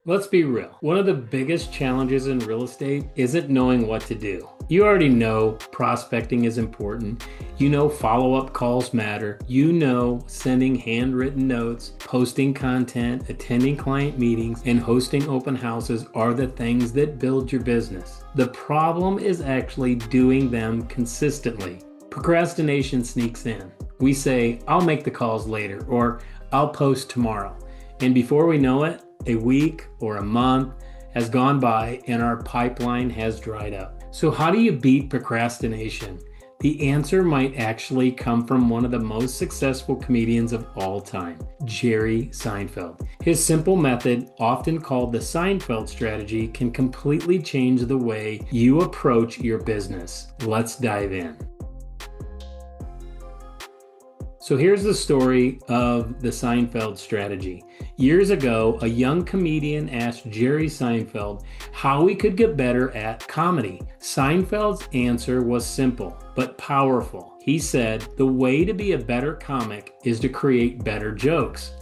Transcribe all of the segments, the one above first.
Let's be real. One of the biggest challenges in real estate isn't knowing what to do. You already know prospecting is important. You know follow-up calls matter. You know sending handwritten notes, posting content, attending client meetings, and hosting open houses are the things that build your business. The problem is actually doing them consistently. Procrastination sneaks in. We say, I'll make the calls later, or I'll post tomorrow. And before we know it, a week or a month has gone by and our pipeline has dried up. So how do you beat procrastination? The answer might actually come from one of the most successful comedians of all time, Jerry Seinfeld. His simple method, often called the Seinfeld Strategy, can completely change the way you approach your business. Let's dive in. So here's the story of the Seinfeld Strategy. Years ago, a young comedian asked Jerry Seinfeld how he could get better at comedy. Seinfeld's answer was simple, but powerful. He said, the way to be a better comic is to create better jokes.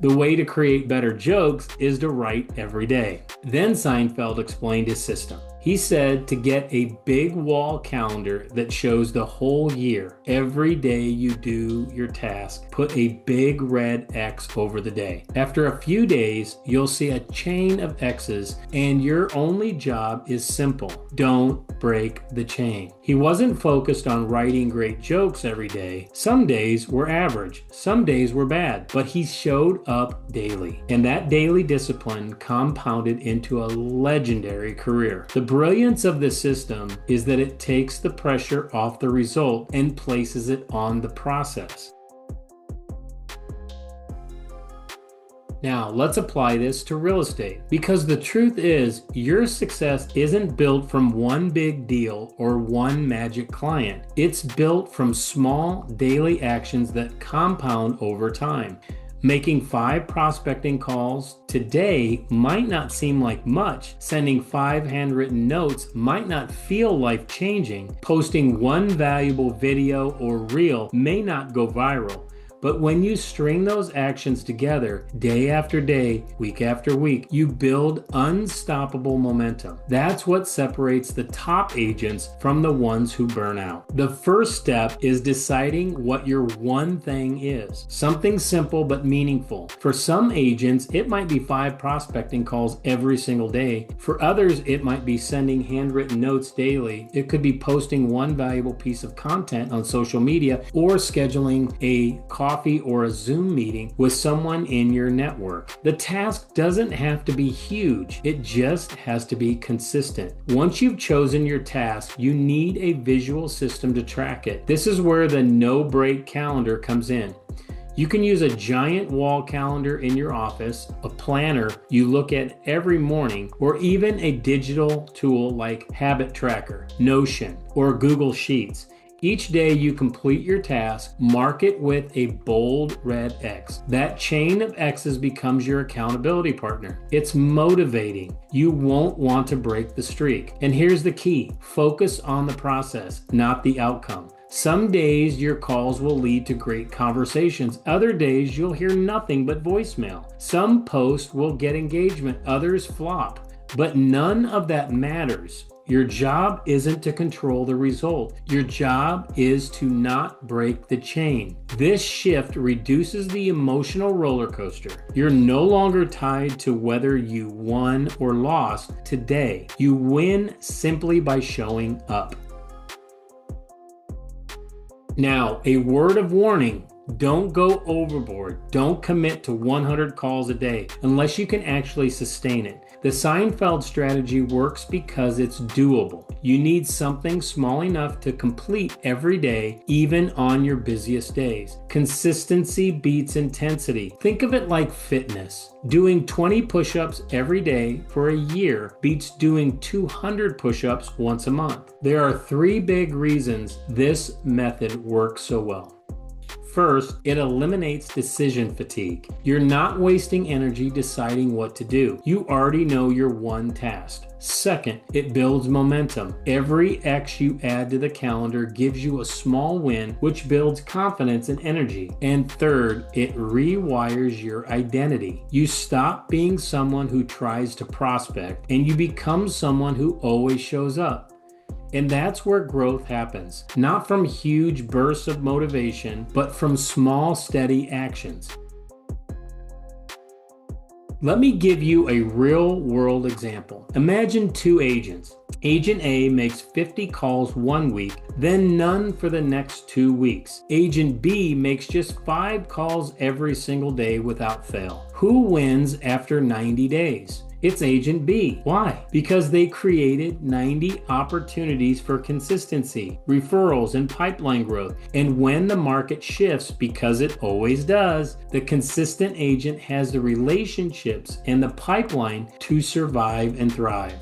The way to create better jokes is to write every day. Then Seinfeld explained his system. He said to get a big wall calendar that shows the whole year. Every day you do your task, put a big red X over the day. After a few days, you'll see a chain of X's, and your only job is simple. Don't break the chain. He wasn't focused on writing great jokes every day. Some days were average, some days were bad, but he showed up daily. And that daily discipline compounded into a legendary career. The brilliance of the system is that it takes the pressure off the result and places it on the process. Now, let's apply this to real estate, because the truth is your success isn't built from one big deal or one magic client. It's built from small daily actions that compound over time. Making 5 prospecting calls today might not seem like much. Sending 5 handwritten notes might not feel life-changing. Posting 1 valuable video or reel may not go viral. But when you string those actions together, day after day, week after week, you build unstoppable momentum. That's what separates the top agents from the ones who burn out. The first step is deciding what your one thing is. Something simple but meaningful. For some agents, it might be 5 prospecting calls every single day. For others, it might be sending handwritten notes daily. It could be posting 1 valuable piece of content on social media, or scheduling a coffee or a Zoom meeting with someone in your network. The task doesn't have to be huge. It just has to be consistent. Once you've chosen your task, you need a visual system to track it. This is where the no-break calendar comes in. You can use a giant wall calendar in your office, a planner you look at every morning, or even a digital tool like Habit Tracker, Notion, or Google Sheets. Each day you complete your task, mark it with a bold red X. That chain of X's becomes your accountability partner. It's motivating. You won't want to break the streak. And here's the key: focus on the process, not the outcome. Some days your calls will lead to great conversations. Other days you'll hear nothing but voicemail. Some posts will get engagement, others flop. But none of that matters. Your job isn't to control the result. Your job is to not break the chain. This shift reduces the emotional roller coaster. You're no longer tied to whether you won or lost today. You win simply by showing up. Now, a word of warning. Don't go overboard. Don't commit to 100 calls a day unless you can actually sustain it. The Seinfeld strategy works because it's doable. You need something small enough to complete every day, even on your busiest days. Consistency beats intensity. Think of it like fitness. Doing 20 push-ups every day for a year beats doing 200 push-ups once a month. There are 3 big reasons this method works so well. First, it eliminates decision fatigue. You're not wasting energy deciding what to do. You already know your one task. Second, it builds momentum. Every X you add to the calendar gives you a small win, which builds confidence and energy. And third, it rewires your identity. You stop being someone who tries to prospect and you become someone who always shows up. And that's where growth happens, not from huge bursts of motivation, but from small, steady actions. Let me give you a real-world example. Imagine two agents. Agent A makes 50 calls one week, then none for the next 2 weeks. Agent B makes just 5 calls every single day without fail. Who wins after 90 days? It's Agent B. Why? Because they created 90 opportunities for consistency, referrals, and pipeline growth. And when the market shifts, because it always does, the consistent agent has the relationships and the pipeline to survive and thrive.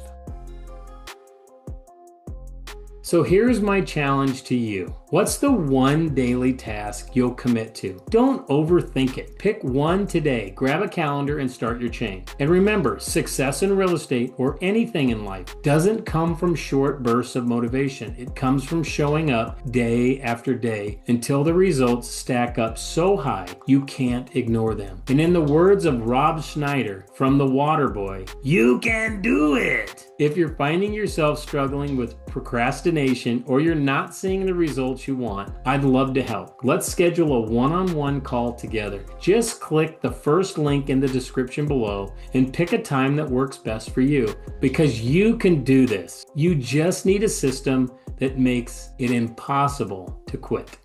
So here's my challenge to you. What's the one daily task you'll commit to? Don't overthink it. Pick one today. Grab a calendar and start your chain. And remember, success in real estate or anything in life doesn't come from short bursts of motivation. It comes from showing up day after day until the results stack up so high you can't ignore them. And in the words of Rob Schneider from The Waterboy, you can do it! If you're finding yourself struggling with procrastination or you're not seeing the results you want, I'd love to help. Let's schedule a one-on-one call together. Just click the first link in the description below and pick a time that works best for you, because you can do this. You just need a system that makes it impossible to quit.